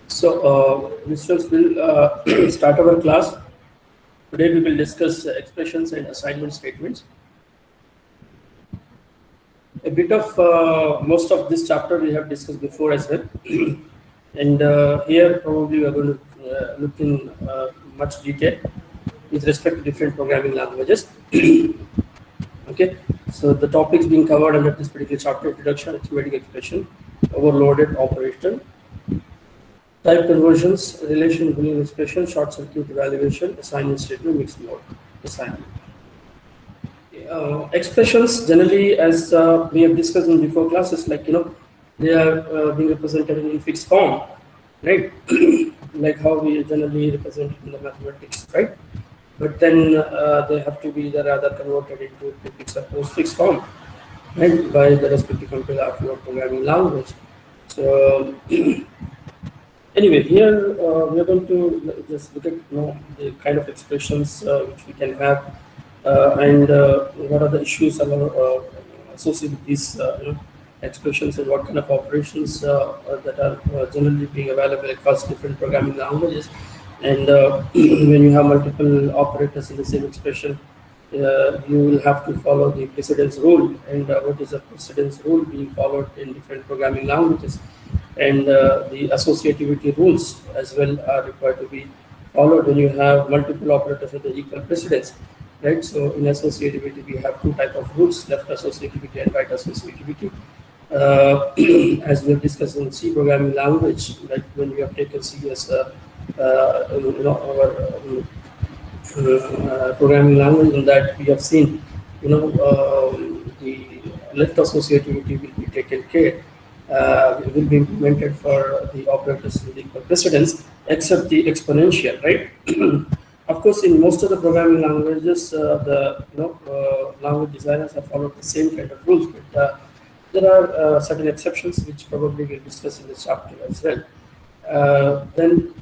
So, students will start our class. Today we will discuss expressions and assignment statements. A bit of most of this chapter we have discussed before as well. And here probably we are going to look in much detail with respect to different programming languages. Okay, so the topics being covered under this particular chapter: introduction, arithmetic expression, overloaded operation, type conversions, relation Boolean expression, short circuit evaluation, assignment statement, mixed mode assignment. Expressions generally, as we have discussed in before classes, like they are being represented in fixed form, right? Like how we generally represent in the mathematics, right? But then they have to be either rather converted into prefix or postfix form, right, by the respective compiler of your programming language. So anyway, here we are going to just look at the kind of expressions which we can have, and what are the issues associated with these expressions, and what kind of operations that are generally being available across different programming languages. And when you have multiple operators in the same expression, you will have to follow the precedence rule, and what is the precedence rule being followed in different programming languages, and the associativity rules as well are required to be followed when you have multiple operators with the equal precedence, right? So in associativity we have two types of rules: left associativity and right associativity. As we have discussed in C programming language, like when we have taken C as our programming language, in that we have seen the left associativity will be taken care, will be implemented for the operators with equal precedence, except the exponential, right? Of course, in most of the programming languages, the language designers have followed the same kind of rules, but there are certain exceptions which probably we'll discuss in this chapter as well. Then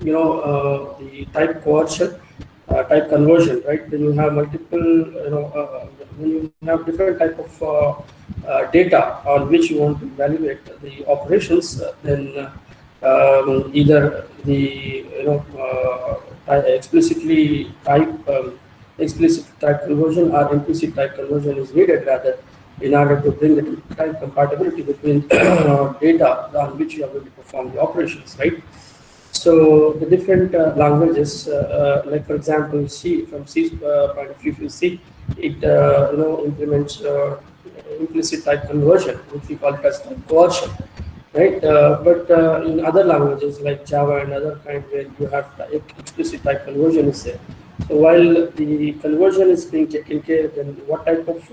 the type coercion, type conversion, right? When you have multiple, when you have different type of data on which you want to evaluate the operations, then either the explicit type conversion or implicit type conversion is needed, rather, in order to bring the type compatibility between data on which you are going to perform the operations, right? So the different languages, like for example, C, from C's point of view, if you see, it implements implicit type conversion, which we call it as type coercion, right? But in other languages like Java and other kind, where you have explicit type conversion is there. So while the conversion is being taken care, then what type of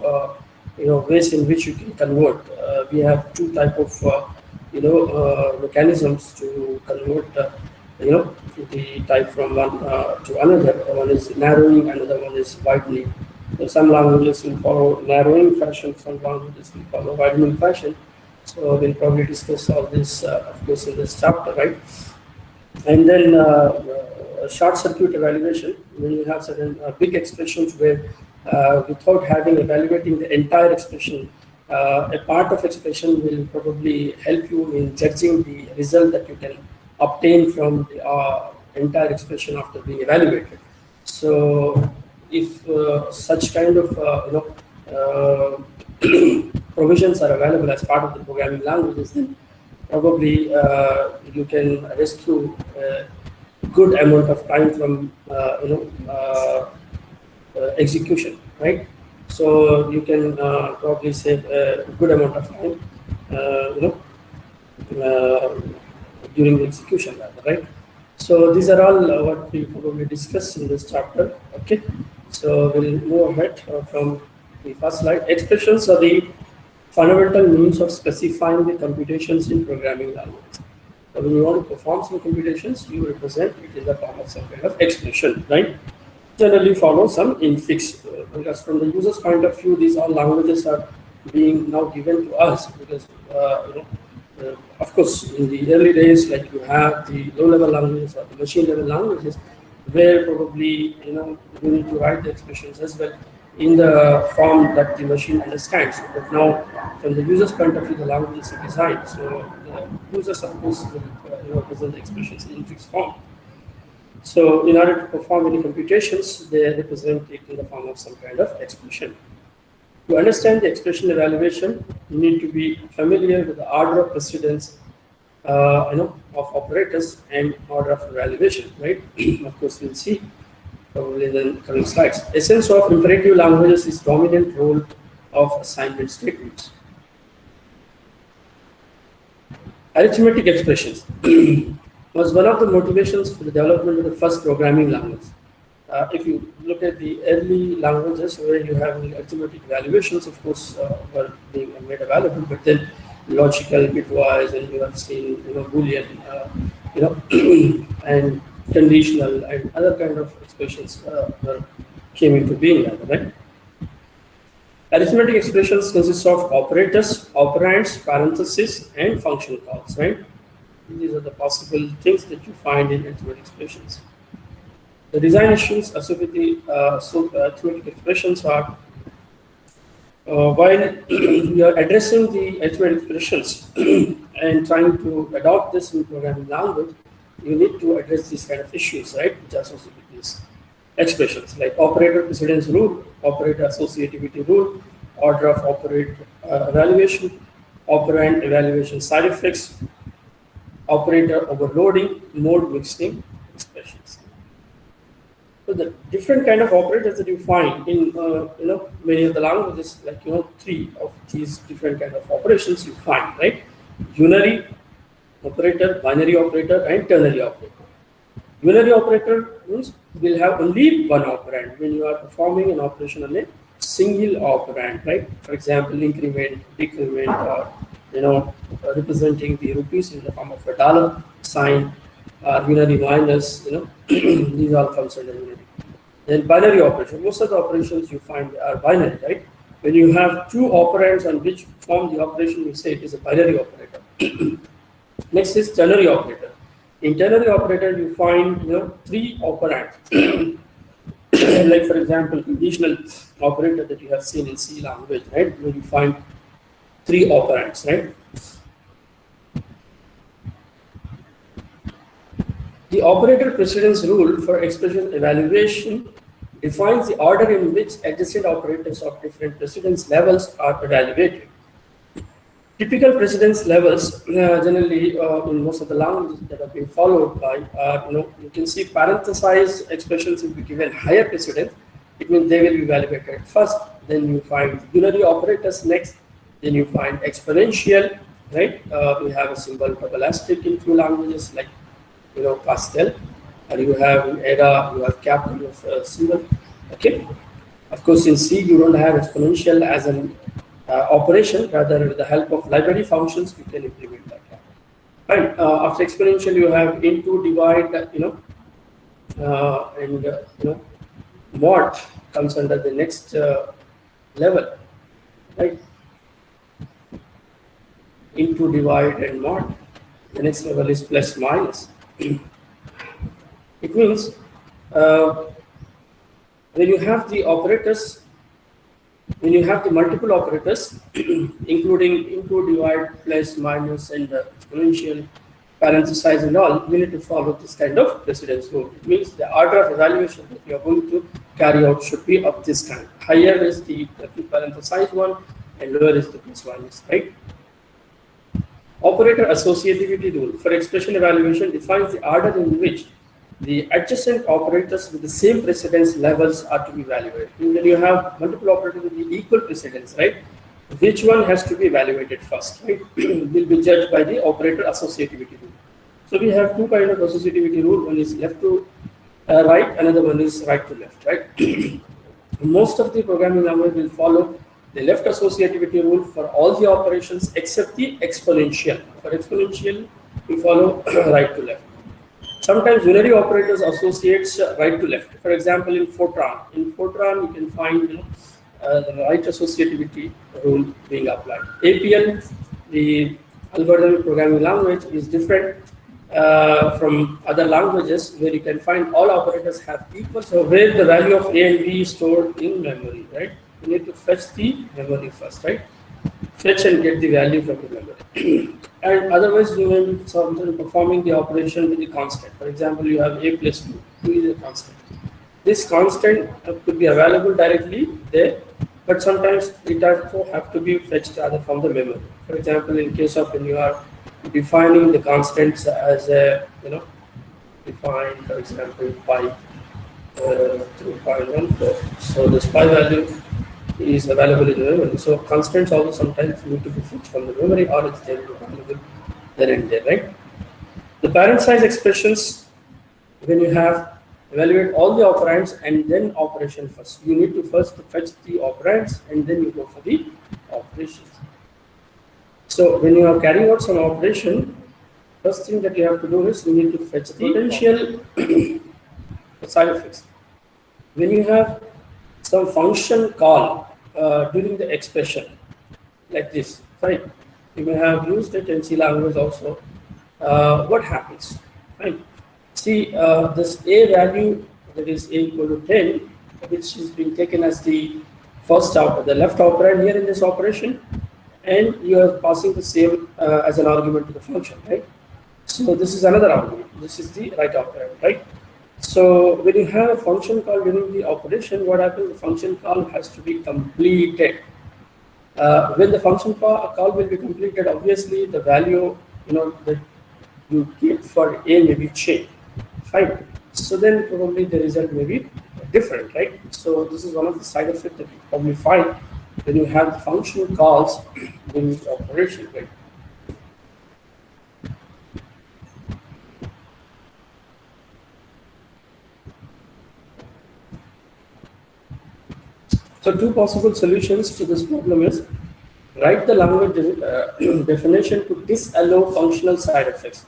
ways in which you can convert? We have two type of mechanisms to convert the type from one to another. One is narrowing, another one is widening. So some languages will follow narrowing fashion, some languages will follow widening fashion. So we'll probably discuss all this, of course, in this chapter, right? And then short circuit evaluation, when you have certain big expressions where without evaluating the entire expression, a part of expression will probably help you in judging the result that you can obtain from the entire expression after being evaluated. So if such kind of provisions are available as part of the programming languages, then probably you can rescue a good amount of time from execution, right? So you can probably save a good amount of time, during the execution, rather, right? So these are all what we probably discuss in this chapter. Okay, so we'll move ahead from the first slide. Expressions are the fundamental means of specifying the computations in programming language. So when you want to perform some computations, you represent it in the form of some kind of expression, right? Generally follow some infix, because from the user's point of view, these all languages are being now given to us, because of course, in the early days, like you have the low-level languages or the machine-level languages, where probably you need to write the expressions as well in the form that the machine understands. But now, from the user's point of view, the languages are designed, so the users, of course, will present the expressions in fixed form. So in order to perform any computations, they represent it in the form of some kind of expression. To understand the expression evaluation, you need to be familiar with the order of precedence, of operators and order of evaluation, right? Of course, we'll see probably in the coming slides. Essence of imperative languages is dominant role of assignment statements. Arithmetic expressions was one of the motivations for the development of the first programming language. If you look at the early languages where you have arithmetic evaluations, of course, were being made available, but then logical, bitwise, and you have seen, Boolean, and conditional and other kind of expressions came into being, right? Arithmetic expressions consist of operators, operands, parentheses, and function calls, right? These are the possible things that you find in arithmetic expressions. The design issues associated with arithmetic expressions are while we are addressing the arithmetic expressions and trying to adopt this in programming language, you need to address these kind of issues, right, which are associated with these expressions, like operator precedence rule, operator associativity rule, order of operator evaluation, operand evaluation side effects, operator overloading, mode mixing expressions. So the different kind of operators that you find in many of the languages, like 3 of these different kind of operations you find, right? Unary operator, binary operator, and ternary operator. Unary operator means will have only one operand when you are performing an operation on a single operand, right? For example, increment, decrement, or representing the rupees in the form of a dollar sign, unary minus, these all comes under unary. Then binary operation. Most of the operations you find are binary, right? When you have 2 operands on which form the operation, you say it is a binary operator. Next is ternary operator. In ternary operator, you find 3 operands. Like for example, conditional operator that you have seen in C language, right? Where you find 3 operands, right? The operator precedence rule for expression evaluation defines the order in which adjacent operators of different precedence levels are evaluated. Typical precedence levels, generally in most of the languages that have been followed by, you can see parenthesized expressions will be given higher precedence. It means they will be evaluated first. Then you find unary operators next. Then you find exponential, right? We have a symbol double asterisk in few languages like Pascal, or you have in Ada, you have cap kind of symbol. Okay. Of course, in C you don't have exponential as an operation. Rather, with the help of library functions, we can implement that. And after exponential, you have into, divide, and mod comes under the next level, right? Into, divide, and mod. The next level is plus minus. It means when you have the operators, when you have the multiple operators, including into, divide, plus, minus, and exponential, parenthesize, and all, you need to follow this kind of precedence rule. It means the order of evaluation that you are going to carry out should be of this kind. Higher is the parenthesized one, and lower is the plus minus, right? Operator associativity rule for expression evaluation defines the order in which the adjacent operators with the same precedence levels are to be evaluated. When you have multiple operators with the equal precedence, right, which one has to be evaluated first, right, will be judged by the operator associativity rule. So we have 2 kinds of associativity rule. One is left to right, another one is right to left, right? Most of the programming language will follow the left associativity rule for all the operations except the exponential. For exponential, we follow right to left. Sometimes unary operators associates right to left. For example, in Fortran. In Fortran, you can find the right associativity rule being applied. APL, the algorithmic programming language, is different from other languages where you can find all operators have equal. So where the value of A and B is stored in memory, right? You need to fetch the memory first, right? fetch and get the value from the memory. And otherwise, you may be sometimes performing the operation with the constant. For example, you have a plus 2, 2 is a constant. This constant could be available directly there, but sometimes it also have to be fetched rather from the memory. For example, in case of when you are defining the constants as a, define, for example, pi 2.14. So this pi value is available in the memory. So constants also sometimes need to be fetched from the memory, or it's there available there and there, right? The parent size expressions, when you have evaluate all the operands and then operation first. You need to first fetch the operands and then you go for the operations. So when you are carrying out some operation, first thing that you have to do is you need to fetch the potential side effects. When you have some function call during the expression, like this, right? You may have used it in C language also. What happens, right? See, this a value, that is a equal to 10, which is being taken as the first the left operand here in this operation, and you are passing the same as an argument to the function, right? So this is another argument. This is the right operand, right? So when you have a function call during the operation, what happens? The function call has to be completed. When the function call will be completed, obviously the value that you get for a may be changed. Fine. So then probably the result may be different, right? So this is one of the side effects that you probably find when you have the function calls during the operation, right? So two possible solutions to this problem is write the language definition to disallow functional side effects.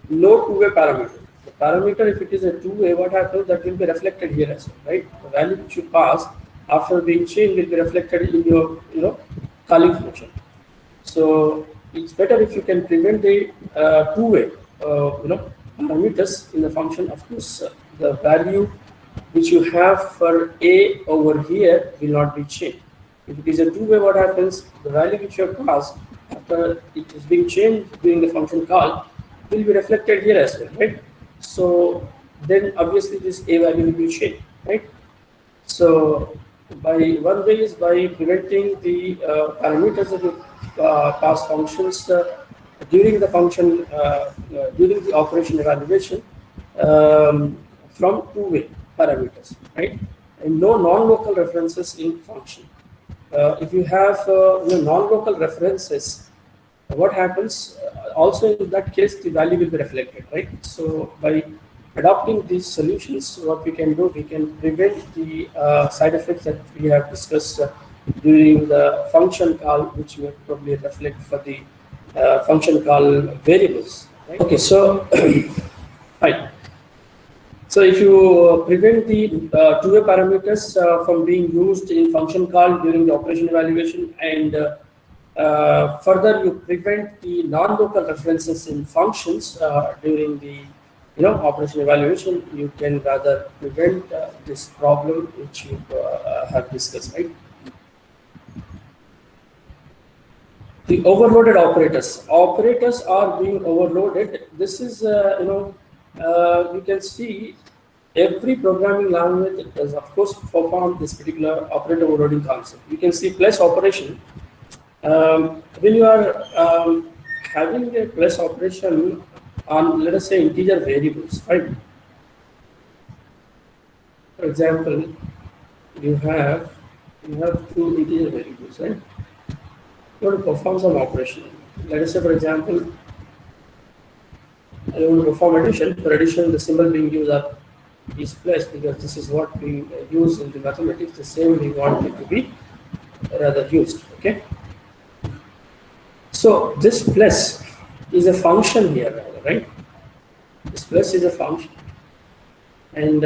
No two-way parameter. The parameter, if it is a two-way, what happens? That will be reflected here as well, right? The value which you pass after being changed will be reflected in your calling function. So it's better if you can prevent the two-way parameters in the function. Of course, the value which you have for a over here will not be changed. If it is a two-way, what happens? The value which you have passed after it is being changed during the function call will be reflected here as well, right? So then obviously this a value will be changed, right? So by one way is by preventing the parameters of the pass functions during the function during the operation evaluation from two-way parameters, right? And no non-local references in function. If you have non-local references, what happens? Also in that case, the value will be reflected, right? So by adopting these solutions, what we can do, we can prevent the side effects that we have discussed during the function call, which will probably reflect for the function call variables. Right? Okay, so right. So if you prevent the two-way parameters from being used in function call during the operation evaluation, and further you prevent the non-local references in functions during the operation evaluation, you can rather prevent this problem which you have discussed, right? The overloaded operators. Operators are being overloaded. This is you can see every programming language does, of course, perform this particular operator overloading concept. You can see plus operation. When you are having a plus operation on, let us say, integer variables, right? For example, you have two integer variables, right? You want to perform some operation. Let us say, for example, I want to perform addition. For addition, the symbol being used is plus, because this is what we use in the mathematics. The same we want it to be rather used. Okay. So this plus is a function here, right? This plus is a function, and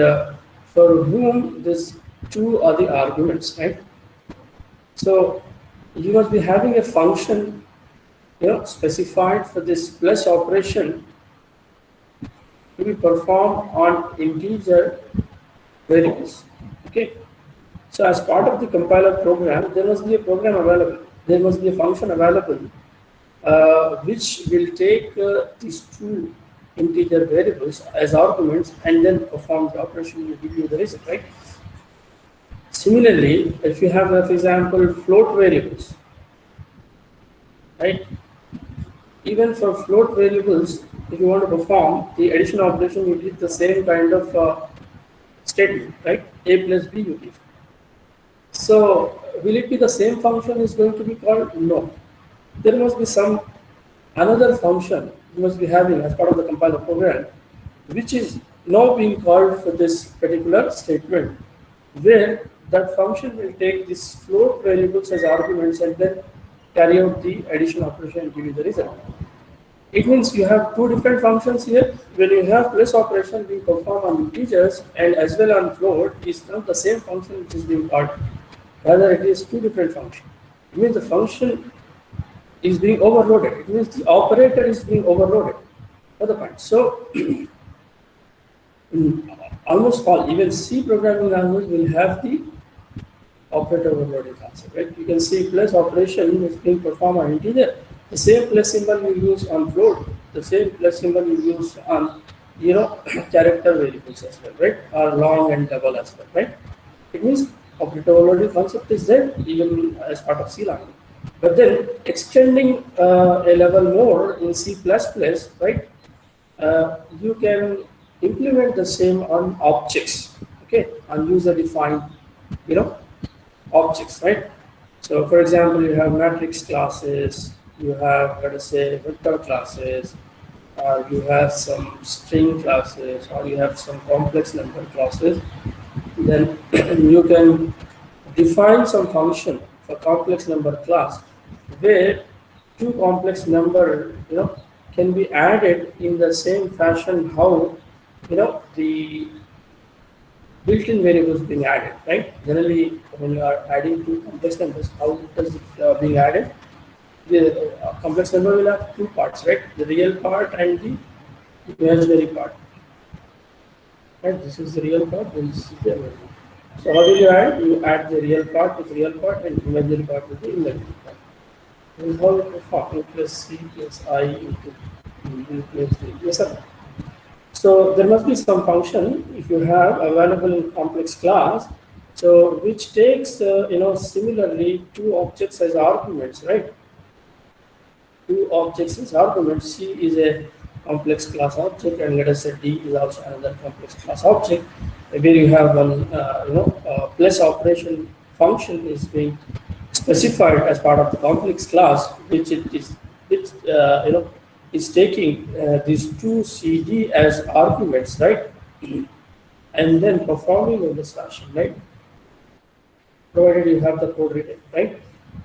for whom this two are the arguments, right? So you must be having a function, specified for this plus operation to be performed on integer variables. Okay. So as part of the compiler program, there must be a program available. there must be a function available which will take these two integer variables as arguments and then perform the operation to give you the result, right? Similarly, if you have, for example, float variables, right? Even for float variables, if you want to perform the addition operation, you need the same kind of statement, right? A plus B you give. So, will it be the same function is going to be called? No. There must be some another function you must be having as part of the compiler program, which is now being called for this particular statement, where that function will take these float variables as arguments and then carry out the addition operation and give you the result. It means you have two different functions here. When you have plus operation being performed on integers and as well on float, is not the same function which is being called. Rather, it is two different functions. It means the function is being overloaded. It means the operator is being overloaded. Other point. So, almost all, even C programming language will have the operator overloading concept, right? You can see plus operation is being performed on integer. The same plus symbol you use on float, the same plus symbol you use on, character variables as well, right? Or long and double as well, right? It means operator overloading concept is there even as part of C language. But then extending a level more in C++, right? You can implement the same on objects, okay? On user-defined, objects, right? So, for example, you have matrix classes, you have, let us say, vector classes, or you have some string classes, or you have some complex number classes. Then you can define some function for complex number class where two complex number can be added in the same fashion how the built-in variables being added, right? Generally, when you are adding two complex numbers, how does it being added? The complex number will have two parts, right? The real part and the imaginary part. Right? This is the real part, and this is the imaginary. So how do you add? You add the real part with real part and imaginary part with the imaginary part. This is how it performs. A plus C plus I into B plus D. Yes, sir. So there must be some function if you have available in complex class, so which takes similarly two objects as arguments, right? Two objects as arguments. C is a complex class object, and let us say D is also another complex class object. Where you have one plus operation function is being specified as part of the complex class, which is taking these two CD as arguments, right? And then performing in this fashion, right? Provided you have the code written, right?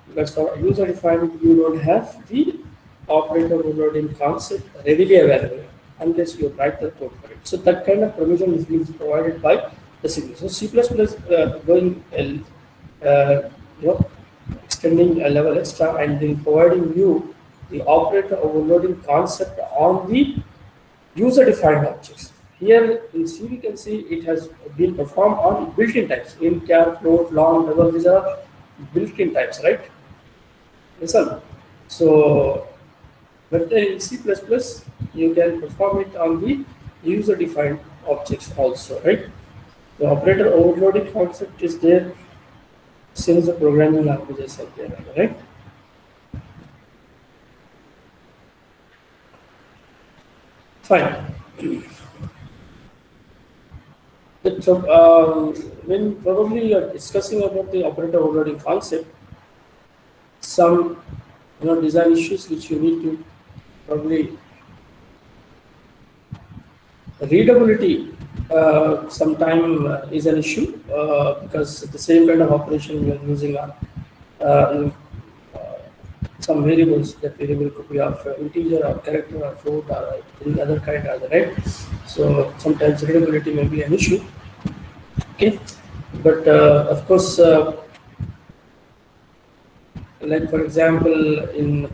Because for user defined, you don't have the operator overloading concept readily available unless you write the code for it. So that kind of provision is being provided by the C. So C++ going extending a level extra and then providing you the operator overloading concept on the user-defined objects. Here in C, we can see it has been performed on built-in types. Int, char, float, long, double, these are built-in types, right? Yes, sir. So, but in C++, you can perform it on the user-defined objects also, right? The operator overloading concept is there since the programming languages are there, right? Fine. So, when probably you are discussing about the operator overloading concept, some design issues which you need to probably readability sometime is an issue because the same kind of operation you are using on some variables. That variable could be of integer or character or float or any other kind of right. So sometimes readability may be an issue. Okay, but of course, like for example, in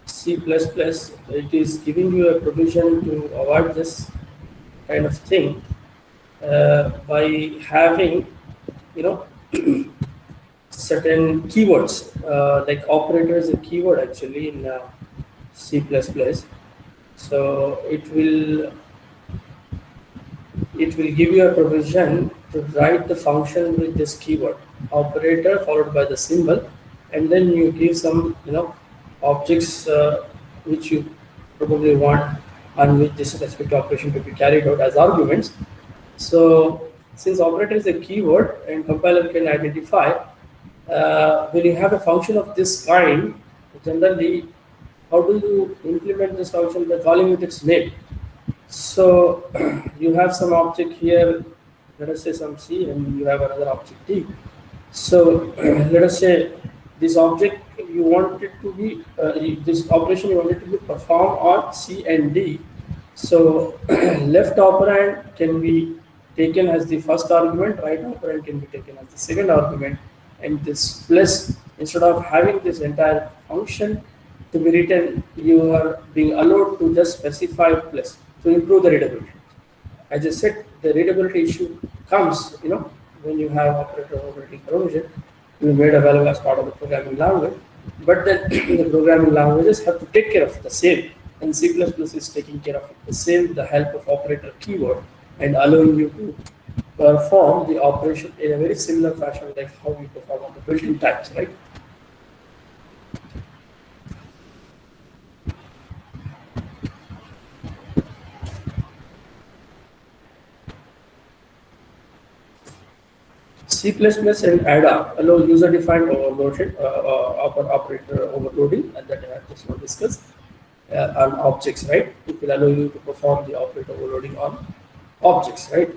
C++, it is giving you a provision to avoid this kind of thing by having, certain keywords, like operator is a keyword actually in C++. So it will give you a provision to write the function with this keyword operator followed by the symbol, and then you give some objects which you probably want and which this specific operation to be carried out as arguments. So since operator is a keyword and compiler can identify, when you have a function of this kind, generally how do you implement this function? By calling with its name. So you have some object here, let us say some C, and you have another object D. So let us say this object you want it to be, this operation you want it to be performed on C and D. So left operand can be taken as the first argument, right operand can be taken as the second argument, and this plus, instead of having this entire function to be written, you are being allowed to just specify plus to improve the readability. As I said, the readability issue comes, when you have operator overriding provision to be made available as part of the programming language. But then the programming languages have to take care of the same, and C++ is taking care of the same with the help of operator keyword and allowing you to perform the operation in a very similar fashion like how we perform on the built-in types, right? C++ and ADA allow user-defined overloading, operator overloading, and that I have just now discussed, on objects, right? It will allow you to perform the operator overloading on objects, right?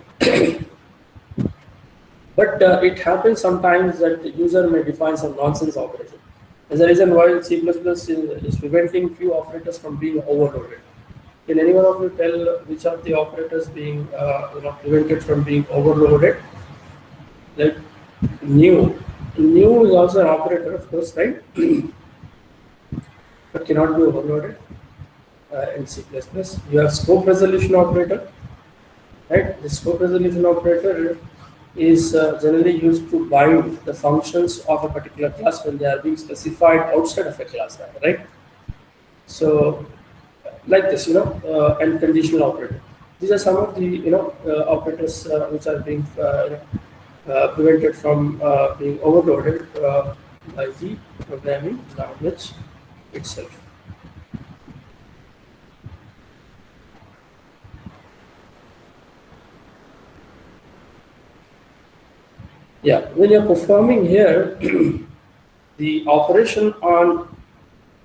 But it happens sometimes that the user may define some nonsense operation. As a reason why C++ is preventing few operators from being overloaded. Can anyone of you tell which of the operators being prevented from being overloaded? Like new is also an operator, of course, right? But cannot be overloaded in C++. You have scope resolution operator, right? The scope resolution operator is generally used to bind the functions of a particular class when they are being specified outside of a class, right? So like this, and conditional operator. These are some of the operators which are being prevented from being overloaded by the programming language itself. Yeah, when you're performing here the operation on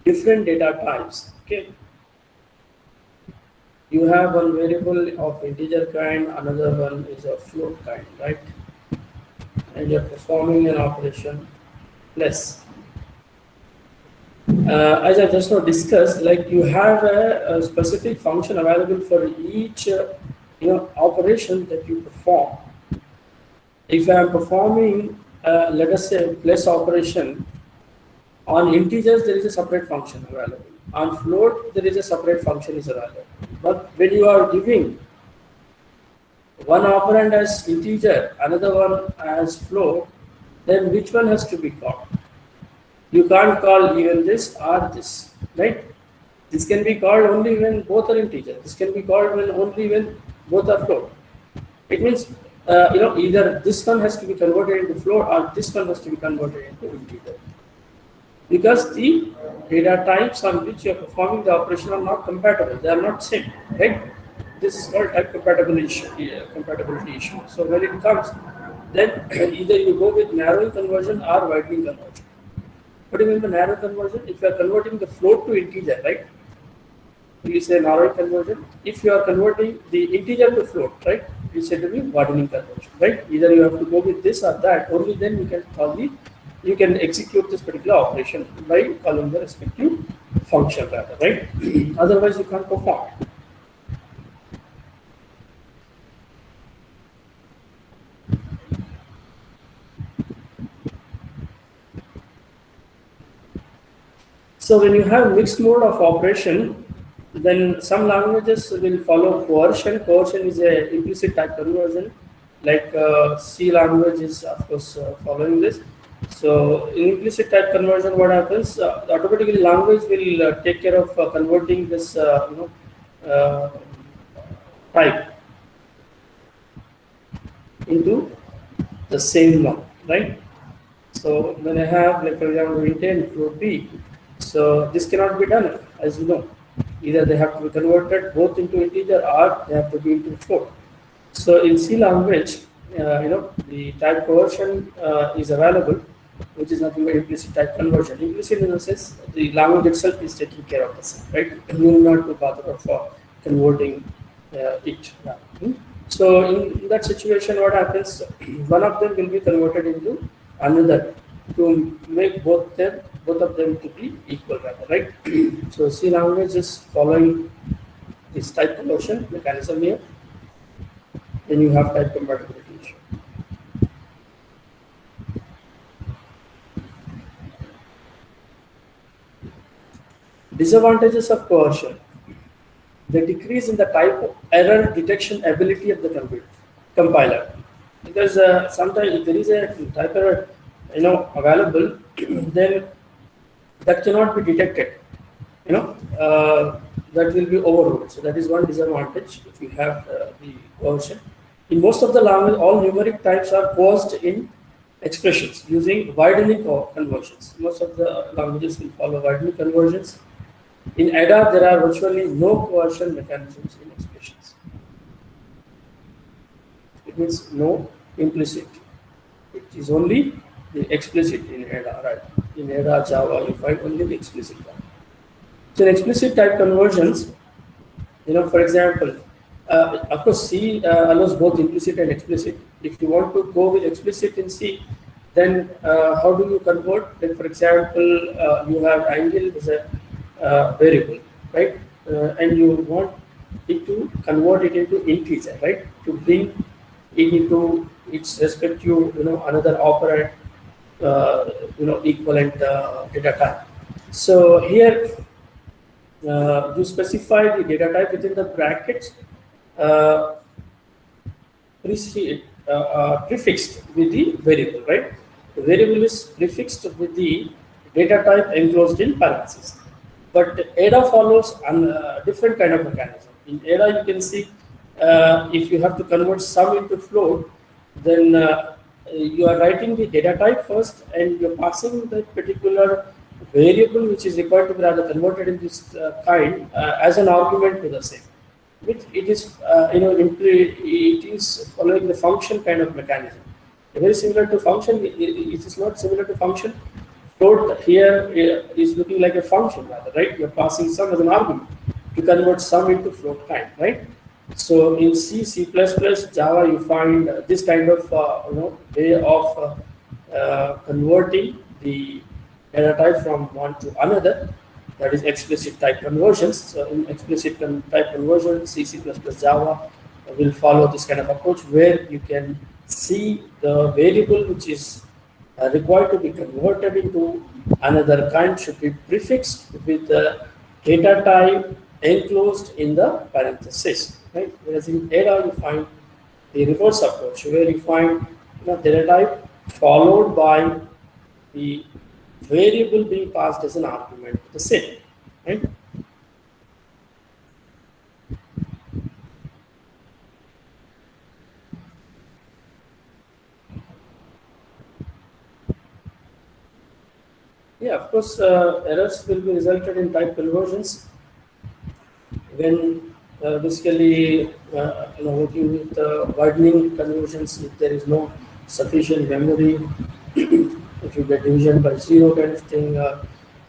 different data types, okay, you have one variable of integer kind, another one is of float kind, right? And you're performing an operation plus. As I just now discussed, like you have a specific function available for each operation that you perform. If I am performing, let us say, plus operation on integers, there is a separate function available. On float, there is a separate function is available. But when you are giving one operand as integer, another one as float, then which one has to be called? You can't call even this or this, right? This can be called only when both are integer. This can be called only when both are float. It means either this one has to be converted into float or this one has to be converted into integer. Because the data types on which you are performing the operation are not compatible. They are not same, right? This is called type compatibility issue. So when it comes, then either you go with narrowing conversion or widening conversion. What do you mean by narrow conversion? If you are converting the float to integer, right? We say narrowing conversion. If you are converting the integer to float, right? We say to be widening conversion, right? Either you have to go with this or that. Only then you can execute this particular operation by calling the respective function, rather, right? Otherwise, you can't perform it. So when you have mixed mode of operation, then some languages will follow coercion. Coercion is a implicit type conversion, like C language is of course following this. So in implicit type conversion, what happens? Automatically, language will take care of converting this, uh, type into the same one, right? So when I have, like for example, int float b, so this cannot be done, as you know. Either they have to be converted both into integer or they have to be into float. So in C language, the type conversion is available, which is nothing but implicit type conversion. Implicit in the sense the language itself is taking care of the same, right? You need not to bother of converting it. Yeah. So in that situation, what happens? One of them will be converted into another to make both of them to be equal, rather, right? So C language is following this type conversion mechanism here. Then you have type compatibility issue. Disadvantages of coercion. The decrease in the type error detection ability of the compiler. Because sometimes if there is a type error available, then that cannot be detected. That will be overruled. So that is one disadvantage if you have the coercion. In most of the language, all numeric types are coerced in expressions using widening conversions. Most of the languages will follow widening conversions. In ADA, there are virtually no coercion mechanisms in expressions. It means no implicit. It is only the explicit in ADA, right? In ADA, Java, you find only the explicit one. So in explicit type conversions, for example, of course, C allows both implicit and explicit. If you want to go with explicit in C, then how do you convert? Like for example, you have angle as a variable, right? And you want it to convert it into integer, right? To bring it into its respective, another operand, equivalent data type. So here you specify the data type within the brackets uh, prefixed with the variable, right? The variable is prefixed with the data type enclosed in parentheses. But ADA follows a different kind of mechanism. In ADA, you can see if you have to convert sum into float, then you are writing the data type first and you're passing the particular variable which is required to be rather converted in this kind as an argument to the same. It is, it is following the function kind of mechanism. Very similar to function, it is not similar to function. Float here is looking like a function rather, right? You're passing sum as an argument to convert sum into float kind, right? So in C, C++, Java, you find this kind of way of converting the data type from one to another. That is explicit type conversions. So in explicit type conversion, C, C++, Java will follow this kind of approach where you can see the variable which is required to be converted into another kind should be prefixed with the data type enclosed in the parenthesis, right? Whereas in ADA, you find the reverse approach where you find data type followed by the variable being passed as an argument to the set, right? Yeah, of course, errors will be resulted in type conversions when basically working with widening conversions. If there is no sufficient memory, if you get division by zero kind of thing,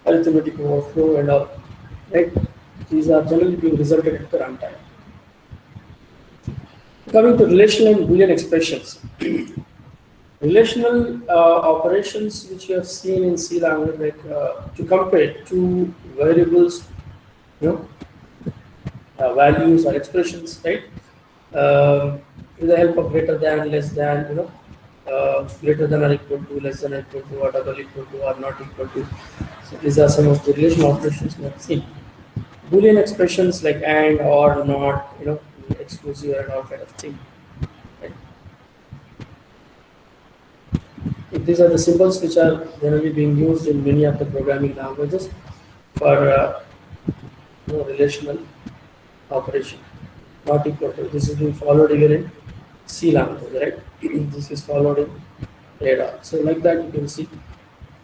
arithmetic overflow and all, right? These are generally being resulted at the runtime. Coming to relational and Boolean expressions. Relational operations which you have seen in C language, like to compare two variables, values or expressions, right? With the help of greater than, less than, greater than or equal to, less than or equal to, or double equal to, or not equal to. So these are some of the relational operations we have seen. Boolean expressions like and, or, not, exclusive and all kind of thing. Right? These are the symbols which are generally being used in many of the programming languages for relational operation. Not equal to. This is being followed here in C language, right? This is followed in Ada. So like that, you can see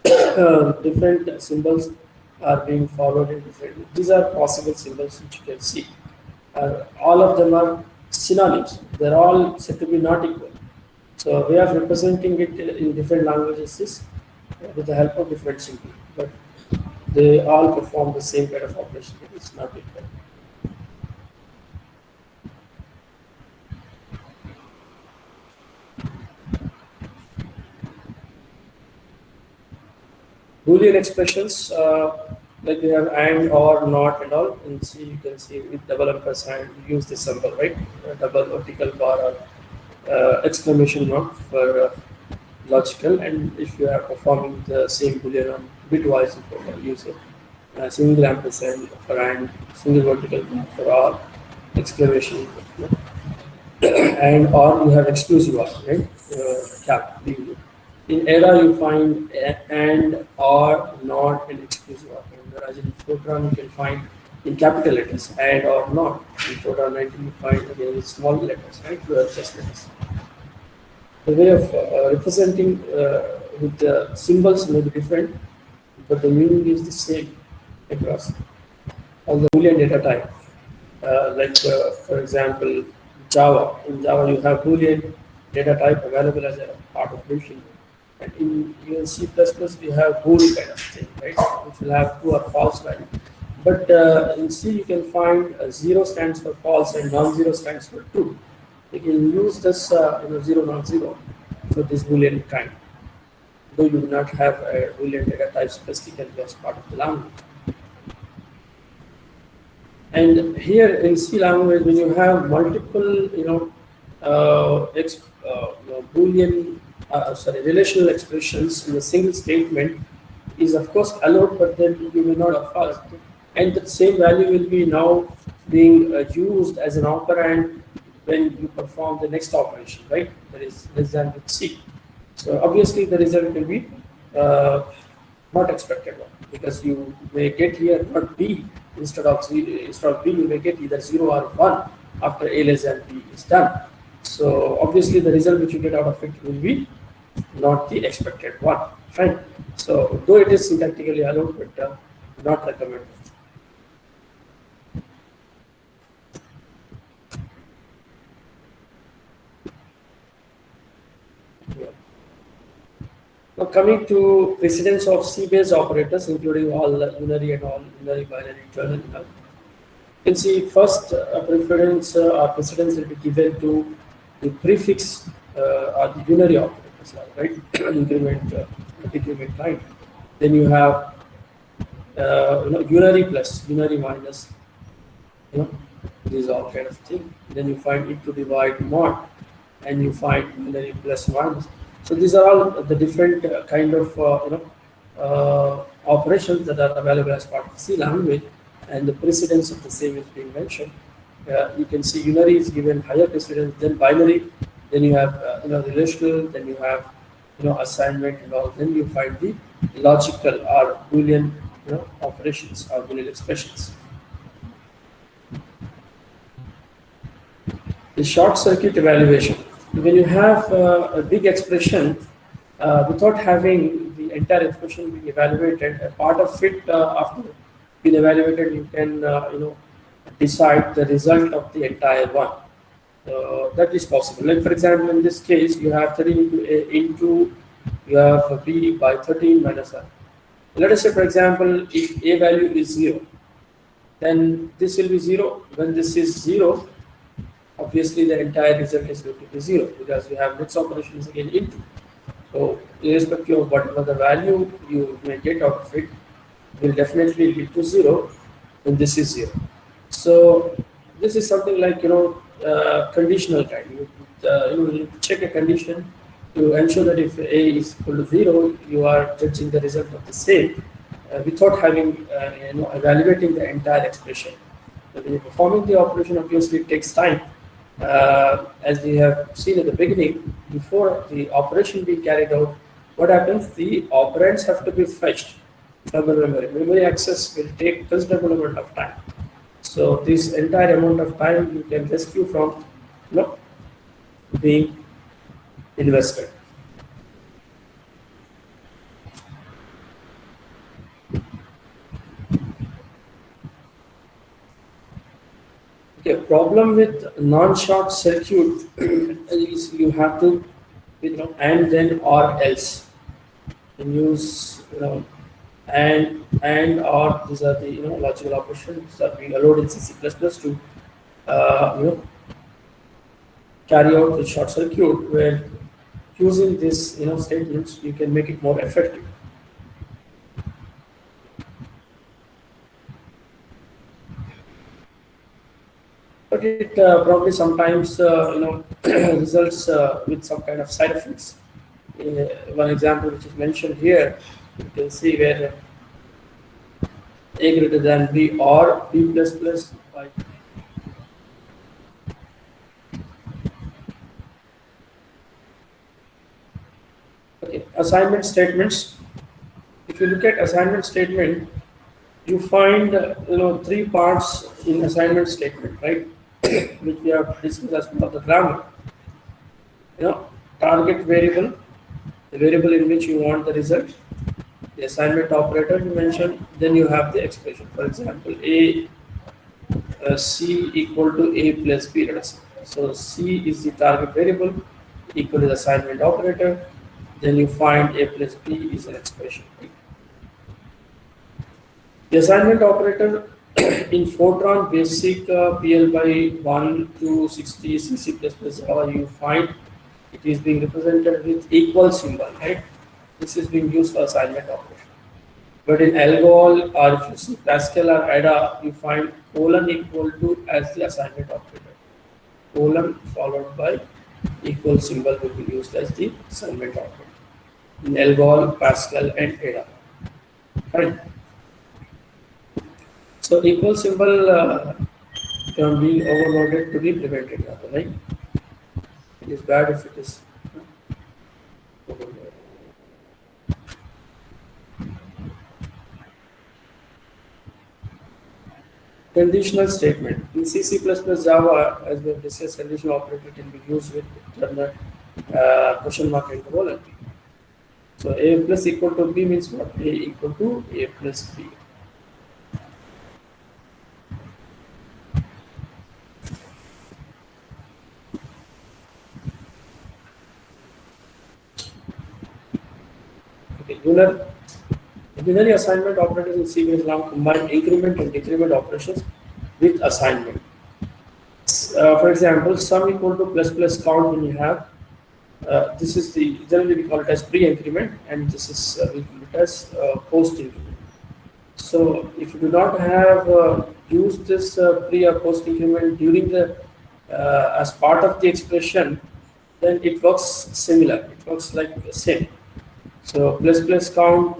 different symbols are being followed in different. These are possible symbols which you can see. All of them are synonyms. They're all said to be not equal. So way of representing it in different languages is with the help of different symbols, but they all perform the same kind of operation. It's not equal. Boolean expressions like we have and, or, not, and all. And see, you can see with double ampersand, you use this symbol, right? Double vertical bar or exclamation mark for logical. And if you are performing the same Boolean on bitwise, you use a single ampersand for and, single vertical bar for or, exclamation, and or you have exclusive or, right? Cap. In Ada, you find and, or, not, and exclusive or. Whereas in Fortran, you can find in capital letters and, or, not. In Fortran 19, you find again with small letters, right? Just letters. The way of representing with the symbols may be different, but the meaning is the same across all the Boolean data type. For example, Java. In Java, you have Boolean data type available as a part of built-in. And in even C++, we have bool kind of thing, right? Which will have true or false value. But in C, you can find 0 stands for false and non-zero stands for true. You can use this 0, non-zero for this Boolean kind. Though you do not have a Boolean data type specifically as part of the language. And here in C language, when you have multiple, Boolean, relational expressions in a single statement is of course allowed, but then you may not have false. And that same value will be now being used as an operand when you perform the next operation, right? That is less than with C. So obviously the result will be not expected one, because you may get here not B instead of B, you may get either 0 or 1 after A less than B is done. So obviously the result which you get out of it will be not the expected one, fine. So though it is syntactically allowed, but not recommended. Yeah. Now coming to precedence of C-based operators, including all unary and all unary, binary, ternary. You can see first preference or precedence will be given to the prefix or the unary operators, right? Increment, decrement kind. Then you have unary plus, unary minus, these all kind of thing. Then you find into divide mod, and you find unary plus minus. So these are all the different kind of operations that are available as part of C language, and the precedence of the same is being mentioned. You can see unary is given higher precedence than binary. Then you have relational. Then you have assignment and all. Then you find the logical or Boolean operations or Boolean expressions. The short circuit evaluation. When you have a big expression without having the entire expression being evaluated, a part of it after being evaluated, you can decide the result of the entire one. That is possible. Like for example, in this case, you have 13 into A into you have B by 13 minus 1. Let us say, for example, if A value is 0, then this will be 0. When this is 0, obviously the entire result is going to be 0, because you have next operation is again into. So irrespective of whatever the value you may get out of it, will definitely lead to 0 when this is 0. So this is something like conditional kind. You check a condition to ensure that if A is equal to 0, you are judging the result of the same without having evaluating the entire expression. When you're performing the operation, obviously it takes time. As we have seen at the beginning, before the operation being carried out, what happens? The operands have to be fetched from the memory. Memory access will take considerable amount of time. So this entire amount of time you can rescue from, being invested. Okay, problem with non-short circuit is you have to, and then or else. And use, and or these are the logical operations that being allowed in C++ to carry out the short circuit, where using this statements you can make it more effective. But it probably sometimes results with some kind of side effects. One example which is mentioned here, you can see where a greater than b or b plus plus by. Okay, assignment statements. If you look at assignment statement, you find three parts in assignment statement, right? Which we have discussed as part of the grammar. Target variable, the variable in which you want the result, the assignment operator you mentioned, then you have the expression. For example, c equal to a plus b. Let us say. So c is the target variable, equal to the assignment operator. Then you find a plus b is an expression. The assignment operator in Fortran basic PL by 1 to 60 CC++, you find it is being represented with equal symbol, right? This is being used for assignment operation. But in Algol or if you see Pascal or Ada, you find colon equal to as the assignment operator. Colon followed by equal symbol will be used as the assignment operator. In Algol, Pascal, and Ada. Fine. So equal symbol can be overloaded to be prevented, right? It is bad if it is overloaded. Conditional statement. In C, C++, Java, as we have discussed, conditional operator can be used with question mark and colon. So A plus equal to B means what? A equal to A plus B. Okay, unary assignment operators in C now combine increment and decrement operations with assignment. For example, sum equal to plus plus count when you have this is the generally we call it as pre-increment, and this is we call it as post-increment. So if you do not have used this pre or post-increment during the as part of the expression, then it works similar. It works like the same. So plus plus count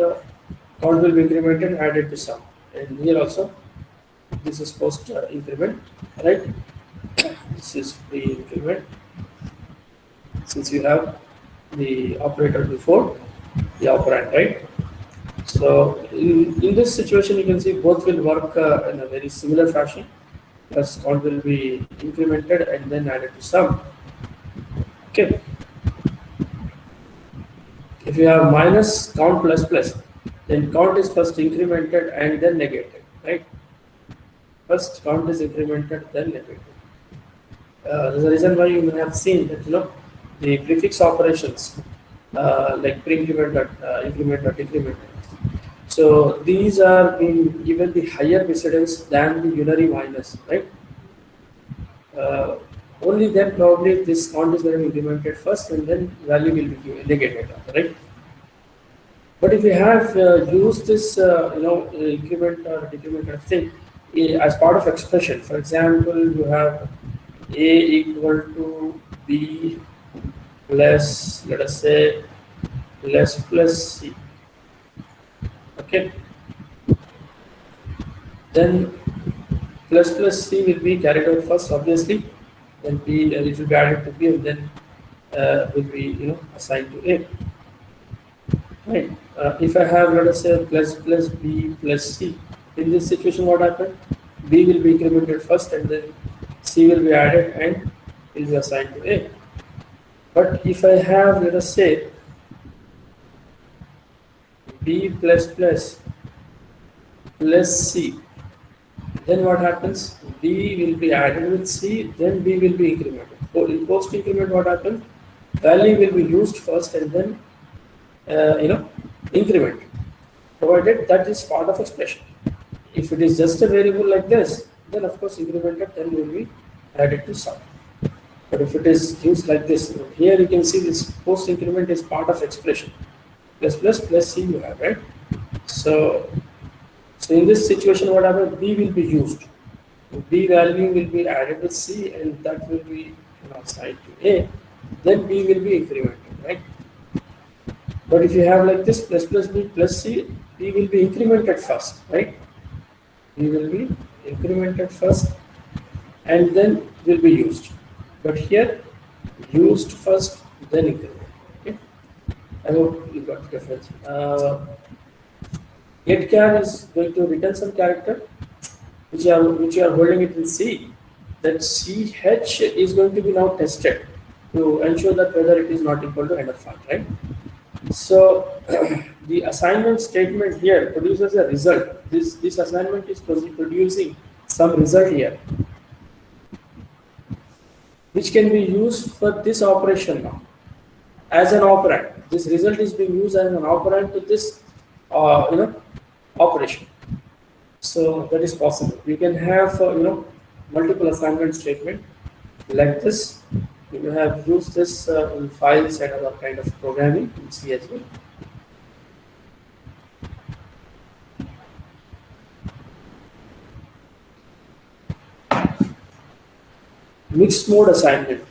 count will be incremented, added to sum, and here also this is post increment, right? This is pre-increment, since you have the operator before the operand, right? So in this situation, you can see both will work in a very similar fashion. Plus count will be incremented and then added to sum. Okay. If you have minus count plus plus, then count is first incremented and then negated, right? First count is incremented, then negated. There's a reason why you may have seen that the prefix operations like pre-increment, increment, or decrement. So these are being given the higher precedence than the unary minus, right? Only then probably this count is going to be incremented first, and then value will be negated, right? But if you have used this, increment or decrement kind of thing as part of expression, for example, you have A equal to B plus, let us say, less plus C. Okay. Then plus plus C will be carried out first, obviously. Then B it will be added to B, and then will be assigned to A. right? If I have, let us say, plus plus b plus c, in this situation what happened? B will be incremented first and then c will be added and will be assigned to a. But if I have, let us say, b plus plus plus c, then what happens? B will be added with C, then B will be incremented. So in post increment, what happens? Value will be used first and then increment, provided that is part of expression. If it is just a variable like this, then of course incremented then will be added to sum. But if it is used like this, here you can see this post increment is part of expression. Plus plus plus C you have, right? So in this situation, what happens? B will be used. B value will be added with C and that will be assigned to A. Then B will be incremented, right? But if you have like this plus plus B plus C, B will be incremented first, right? B will be incremented first and then will be used. But here, used first, then incremented. Okay? I hope you got the difference. GetChar is going to return some character which you are holding it in C. That CH is going to be now tested to ensure that whether it is not equal to end of file, right? So the assignment statement here produces a result. This assignment is producing some result here, which can be used for this operation now as an operand. This result is being used as an operand to this operation. So that is possible. You can have multiple assignment statement like this. You have used this in files and other kind of programming in C as well. Mixed mode assignment.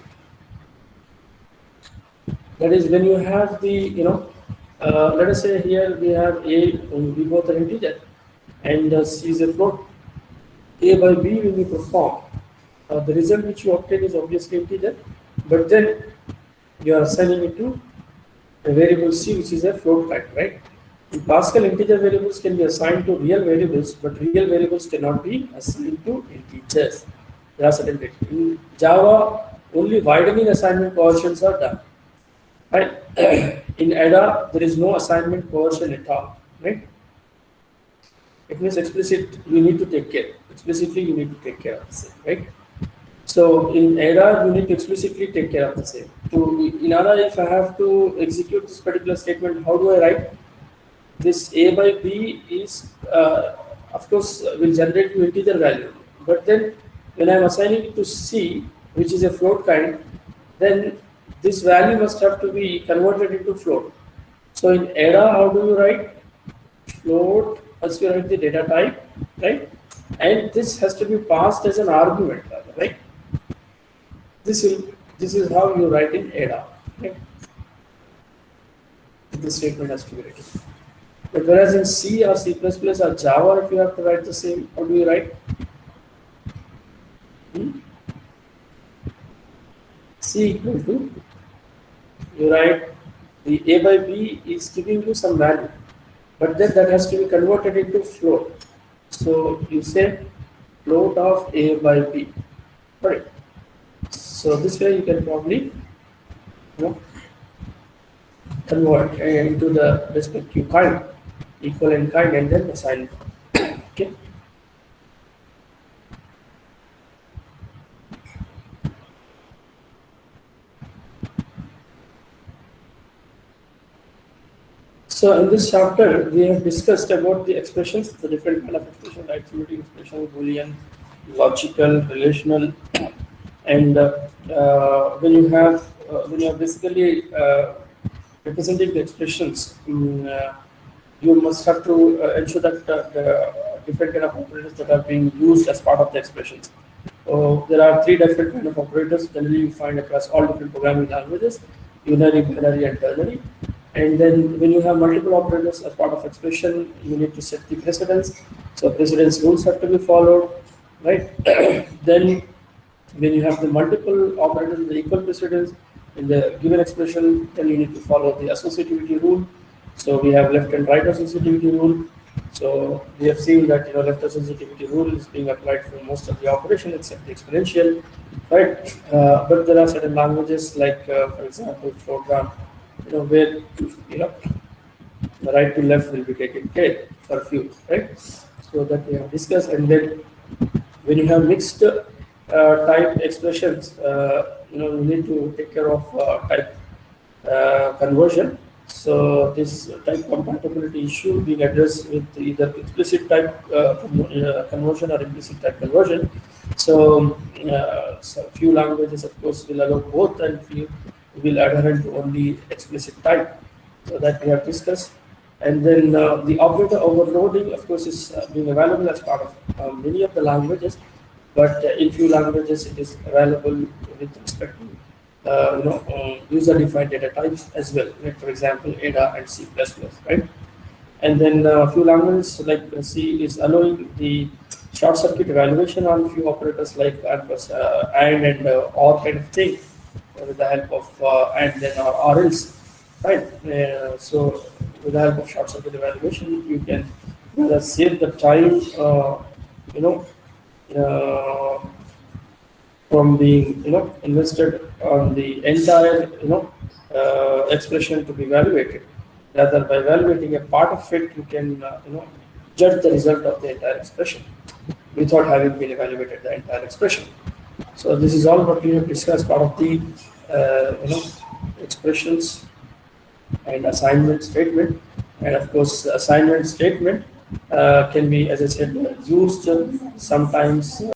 That is when you have the let us say here we have A and B both are integer and C is a float. A by B when you perform, the result which you obtain is obviously integer, but then you are assigning it to a variable C which is a float kind, right? In Pascal, integer variables can be assigned to real variables, but real variables cannot be assigned to integers. There are certain things. In Java, only widening assignment coercions are done. Right? In Ada, there is no assignment coercion at all. Right? It means explicit you need to take care. Explicitly you need to take care of the same. Right? So in Ada, you need to explicitly take care of the same. In Ada, if I have to execute this particular statement, how do I write? This A by B is, of course, will generate to integer value. But then when I am assigning it to C, which is a float kind, then this value must have to be converted into float. So in Ada, how do you write? Float, first you write the data type, right? And this has to be passed as an argument, rather, right? This is how you write in Ada. Right? This statement has to be written. But whereas in C or C++ or Java, if you have to write the same, how do you write? C equal to, you write the A by B is giving you some value, but then that has to be converted into float. So you say float of A by B. Right. So this way you can probably convert into the respective kind, equivalent kind, and then assign it. Okay. So in this chapter, we have discussed about the expressions, the different kind of expression, right? Symmetric expression, Boolean, logical, relational, and when you are basically representing the expressions, you must have to ensure that the different kind of operators that are being used as part of the expressions. So there are three different kind of operators generally you find across all different programming languages: unary, binary, and ternary. And then when you have multiple operators as part of expression, you need to set the precedence. So precedence rules have to be followed, right? Then when you have the multiple operators with the equal precedence in the given expression, then you need to follow the associativity rule. So we have left and right associativity rule. So we have seen that left associativity rule is being applied for most of the operation except the exponential, right? But there are certain languages like, for example, program, where the right to left will be taken care for few, right? So that we have discussed, and then when you have mixed type expressions, you need to take care of type conversion. So this type compatibility issue being addressed with either explicit type conversion or implicit type conversion. So few languages, of course, will allow both, and few will adhere to only explicit type. So that we have discussed. And then the operator overloading, of course, is being available as part of many of the languages, but in few languages it is available with respect to user-defined data types as well. Like for example, Ada and C++, right? And then a few languages like C is allowing the short circuit evaluation on few operators like and or kind of thing, with the help of and then or else, right? So with the help of short circuit evaluation, you can save the time, you know, uh, from being invested on the entire expression to be evaluated. Rather, by evaluating a part of it, you can judge the result of the entire expression without having been evaluated the entire expression. So this is all what we have discussed, part of the expressions and assignment statement. And of course, assignment statement can be, as I said, used sometimes